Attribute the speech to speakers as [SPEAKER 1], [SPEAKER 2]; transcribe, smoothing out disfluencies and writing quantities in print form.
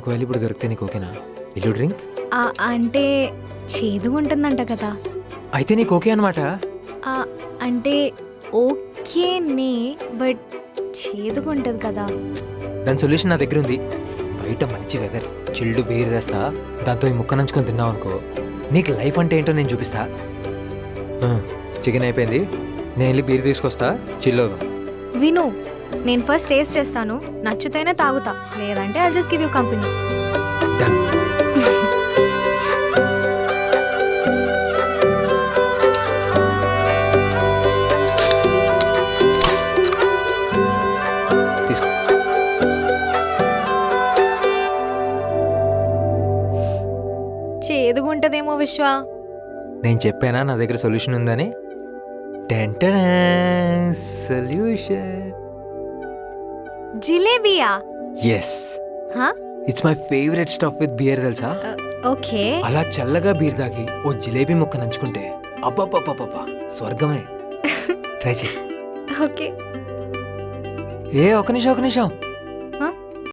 [SPEAKER 1] ఒకవేళ ఇప్పుడు దొరికితే నీకు ఓకేనా? Will you drink?
[SPEAKER 2] అంటే చేదుగా ఉంటుందంట కదా.
[SPEAKER 1] అయితే నీకు ఓకే అనమాట.
[SPEAKER 2] అంటే ఓకేనే, బట్ చేదుగా ఉంటుంది కదా.
[SPEAKER 1] దాని సొల్యూషన్ నా దగ్గర ఉంది. బయట మంచి వెదర్, చిల్డ్ బీర్ తెస్తా, దాంతో ఈ ముక్క నంచుకొని తిన్నావు అనుకో, నీకు లైఫ్ అంటే ఏంటో నేను చూపిస్తా. చికెన్ అయిపోయింది, నేను వెళ్ళి బీర్ తీసుకొస్తా, చిల్లుగా.
[SPEAKER 2] విను, నేను ఫస్ట్ టేస్ట్ చేస్తాను, నచ్చితేనే తాగుతా, లేదంటే I'll just give you company.
[SPEAKER 1] Done. తీసుకో.
[SPEAKER 2] చేదుగా ఉంటుందేమో విశ్వ.
[SPEAKER 1] నేను చెప్పానా నా దగ్గర సొల్యూషన్ ఉందని? సొల్యూషన్.
[SPEAKER 2] జిలేబియా?
[SPEAKER 1] Yes, it's my favourite stuff with beer తెలుసా.
[SPEAKER 2] ఓకే.
[SPEAKER 1] అలా చల్లగా బీర్ తాగి ఓ జిలేబీ ముక్క నంచుకుంటే అబ్బబ్బబ్బబ్బబ్బా స్వర్గమే. ట్రై చేయి.
[SPEAKER 2] ఓకే.
[SPEAKER 1] ఒక నిమిషం